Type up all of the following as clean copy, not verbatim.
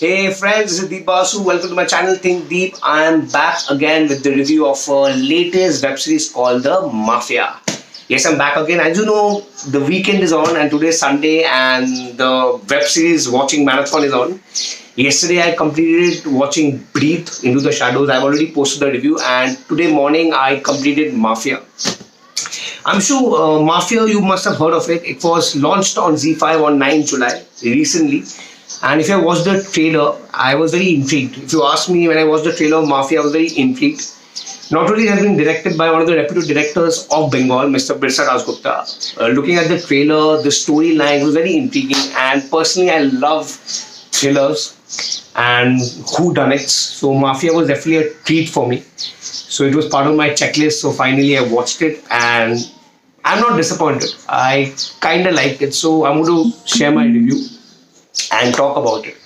Hey friends, this is Basu. Welcome to my channel Think Deep. I am back again with the review of our latest web series called The Mafia. Yes, I'm back again. As you know, the weekend is on and today is Sunday and the web series watching marathon is on. Yesterday I completed watching Breathe Into the Shadows. I've already posted the review and today morning I completed Mafia. I'm sure Mafia, you must have heard of it. It was launched on Zee5 on 9 July recently. And if you have watched the trailer, I was very intrigued. If you ask me, when I watched the trailer of Mafia, I was very intrigued. Not only it has been directed by one of the reputed directors of Bengal, Mr. Birsa Dasgupta. Looking at the trailer, the storyline was very intriguing. And personally, I love thrillers and whodunits. So Mafia was definitely a treat for me. So it was part of my checklist. So finally, I watched it and I'm not disappointed. I kind of liked it. So I'm going to share my review and talk about it.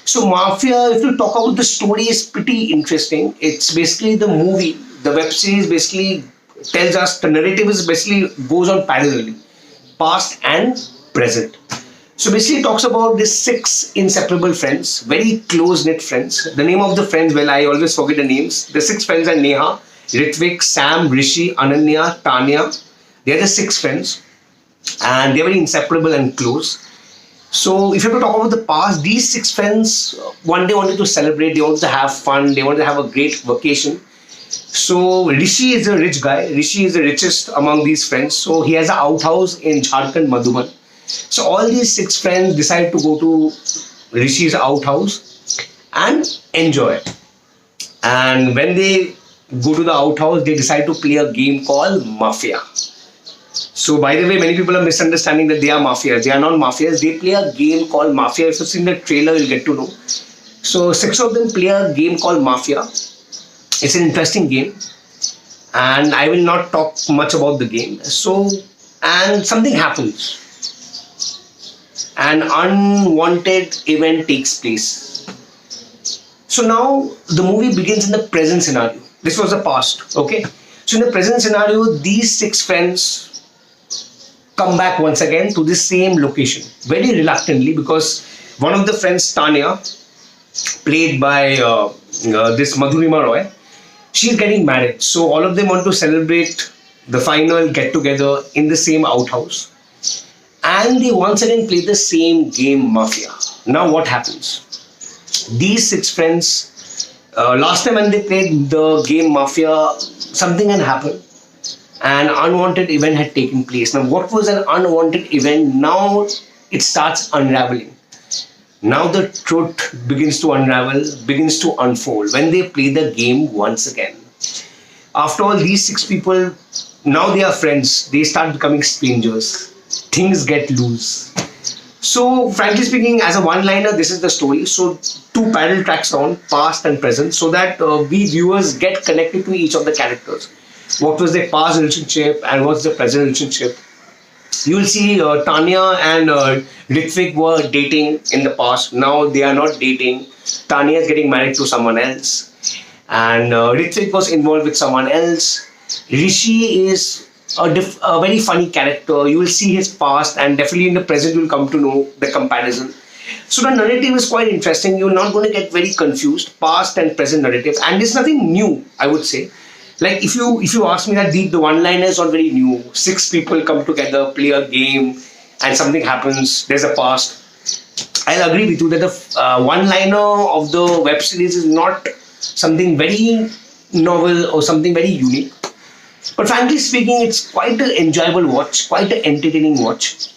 So Mafia, if you talk about the story, is pretty interesting. It's basically the movie, the web series basically tells us the narrative is basically goes on parallelly, past and present. So basically it talks about these six inseparable friends, very close-knit friends. The name of the friends, well, I always forget the names. The six friends are Neha, Ritvik, Sam, Rishi, Ananya, Tanya. They are the six friends and they're very inseparable and close. So if you have to talk about the past, these six friends one day wanted to celebrate, they wanted to have fun, they wanted to have a great vacation. So Rishi is a rich guy. Rishi is the richest among these friends. So he has an outhouse in Jharkhand, Madhurima. So all these six friends decide to go to Rishi's outhouse and enjoy. And when they go to the outhouse, they decide to play a game called Mafia. So by the way, many people are misunderstanding that they are mafias. They are not mafias. They play a game called Mafia. If you've seen the trailer, you'll get to know. So six of them play a game called Mafia. It's an interesting game. And I will not talk much about the game. So, and something happens. An unwanted event takes place. So now the movie begins in the present scenario. This was the past. Okay. So in the present scenario, these six friends come back once again to the same location very reluctantly because one of the friends, Tanya, played by this Madhurima Roy, she's getting married. So all of them want to celebrate the final get together in the same outhouse and they once again play the same game, Mafia. Now what happens? These six friends, last time when they played the game Mafia, something had happened. An unwanted event had taken place. Now, what was an unwanted event? Now it starts unraveling. Now the truth begins to unravel, begins to unfold when they play the game once again. After all, these six people, now they are friends. They start becoming strangers. Things get loose. So, frankly speaking, as a one-liner, this is the story. So, two parallel tracks on, past and present, so that we viewers get connected to each of the characters. What was their past relationship and what's the present relationship. You will see Tanya and Ritvik were dating in the past. Now they are not dating. Tanya is getting married to someone else. And Ritvik was involved with someone else. Rishi is a very funny character. You will see his past and definitely in the present you will come to know the comparison. So the narrative is quite interesting. You're not going to get very confused. Past and present narrative. And there's nothing new, I would say. Like if you ask me that the one-liner is not very new. Six people come together, play a game, and something happens. There's a past. I'll agree with you that the one-liner of the web series is not something very novel or something very unique. But frankly speaking, it's quite an enjoyable watch, quite an entertaining watch.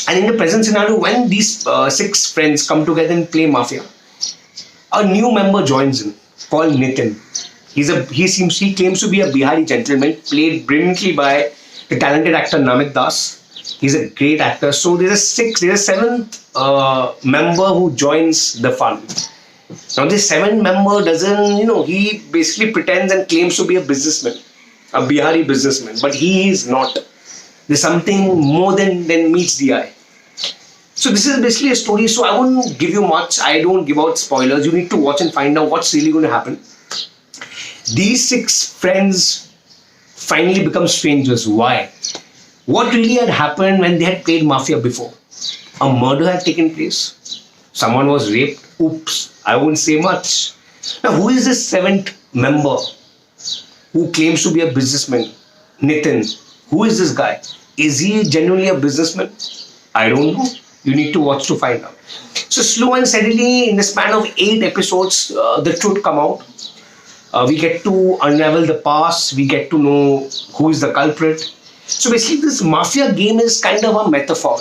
And in the present scenario, when these six friends come together and play Mafia, a new member joins in called Nitin. He claims to be a Bihari gentleman, played brilliantly by the talented actor Namit. He's a great actor. So there's a seventh member who joins the fun. Now this seventh member doesn't, he basically pretends and claims to be a businessman, a Bihari businessman, but he is not. There's something more than meets the eye. So this is basically a story. So I won't give you much. I don't give out spoilers. You need to watch and find out what's really going to happen. These six friends finally become strangers. Why? What really had happened when they had played Mafia before? A murder had taken place. Someone was raped. Oops, I won't say much. Now, who is this seventh member who claims to be a businessman? Nitin. Who is this guy? Is he genuinely a businessman? I don't know. You need to watch to find out. So, slow and steadily, in the span of 8 episodes, the truth come out. We get to unravel the past. We get to know who is the culprit. So, basically, this mafia game is kind of a metaphor.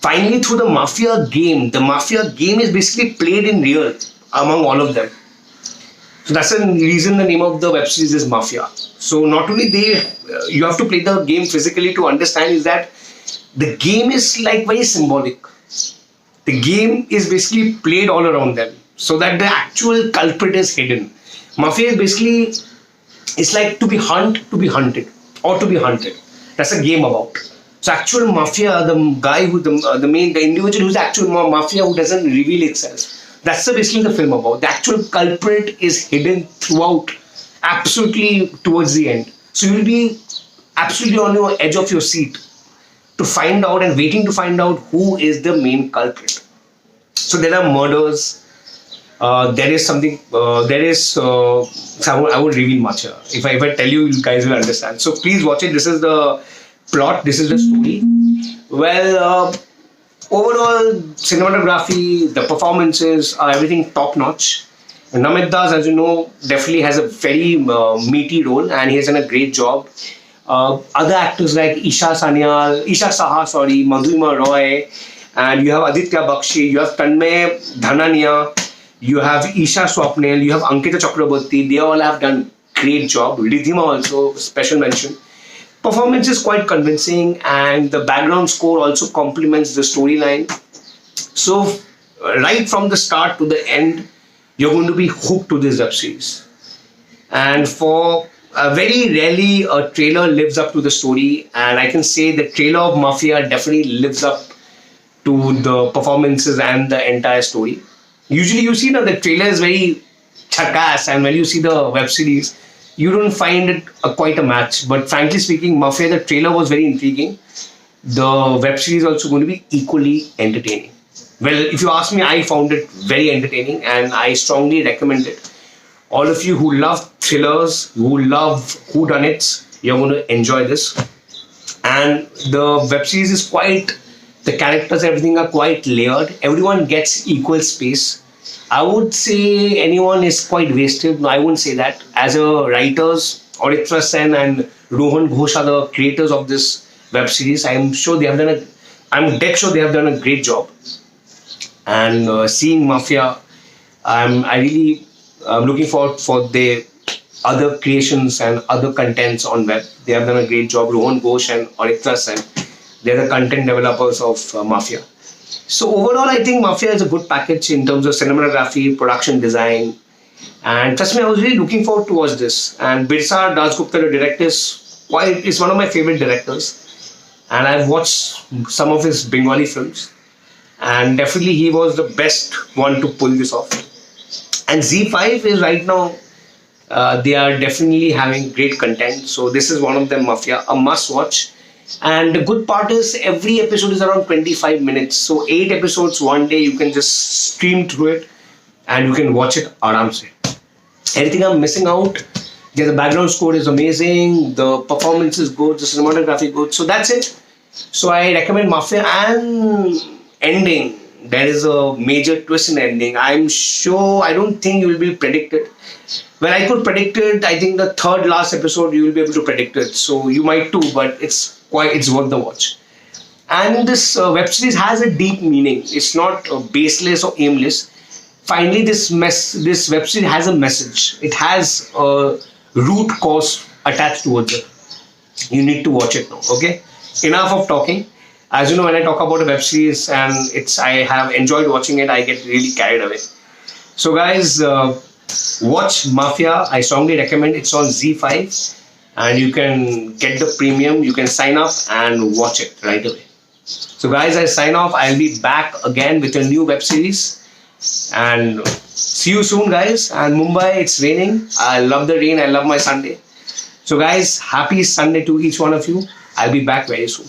Finally, through the mafia game is basically played in real among all of them. So that's the reason the name of the web series is Mafia. So not only you have to play the game physically to understand is that the game is like very symbolic. The game is basically played all around them so that the actual culprit is hidden. Mafia is basically, it's like to be hunted or to be hunted. That's a game about. So actual mafia, the guy who the individual who's actual mafia who doesn't reveal itself. That's basically the film about. The actual culprit is hidden throughout, absolutely towards the end. So you'll be absolutely on your edge of your seat to find out and waiting to find out who is the main culprit. So there are murders. There is something. So I won't reveal much here. If I tell you, you guys will understand. So please watch it. This is the plot. This is the story. Well. Overall, cinematography, the performances are everything top notch. Namit, as you know, definitely has a very meaty role and he has done a great job. Other actors like Isha Saha, Madhurima Roy, and you have Aditya Bakshi, you have Tanmay Dhanania, you have Isha Swapnil, you have Ankita Chakraborty. They all have done great job. Ridhima also, special mention. Performance is quite convincing and the background score also complements the storyline. So, right from the start to the end, you're going to be hooked to this web series. And for very rarely a trailer lives up to the story, and I can say the trailer of Mafia definitely lives up to the performances and the entire story. Usually you see now the trailer is very chakas, and when you see the web series, you don't find it quite a match. But frankly speaking, Mafia, the trailer was very intriguing. The web series is also going to be equally entertaining. Well, if you ask me, I found it very entertaining and I strongly recommend it. All of you who love thrillers, who love whodunits, you're going to enjoy this. And the web series is the characters, everything are quite layered. Everyone gets equal space. I would say anyone is quite wasted. No, I wouldn't say that. As a writers, Oritra Sen and Rohan Ghosh are the creators of this web series. I'm dead sure they have done a great job. And seeing Mafia, I'm looking forward for their other creations and other contents on web. They have done a great job. Rohan Ghosh and Oritra Sen, they're the content developers of Mafia. So overall, I think Mafia is a good package in terms of cinematography, production design, and trust me, I was really looking forward to watch this. And Birsa Dasgupta, the director, is one of my favorite directors, and I've watched some of his Bengali films, and definitely he was the best one to pull this off. And Zee5 is right now, they are definitely having great content. So this is one of them, Mafia, a must watch. And the good part is every episode is around 25 minutes. So 8 episodes one day, you can just stream through it and you can watch it aram se. Anything I'm missing out? Yeah, the background score is amazing. The performance is good. The cinematography good. So that's it. So I recommend Mafia. And ending, there is a major twist in ending. I'm sure, I don't think you will be predicted. Well, I could predict it. I think the third last episode you will be able to predict it. So you might too, but it's worth the watch. And this web series has a deep meaning. It's not baseless or aimless. Finally, this web series has a message. It has a root cause attached towards it. You need to watch it now. Okay. Enough of talking. As you know, when I talk about a web series and I have enjoyed watching it, I get really carried away. So guys, watch Mafia. I strongly recommend. It's on Zee5. And you can get the premium, you can sign up and watch it right away. So guys, I sign off. I'll be back again with a new web series. And see you soon, guys. And Mumbai, it's raining. I love the rain. I love my Sunday. So guys, happy Sunday to each one of you. I'll be back very soon.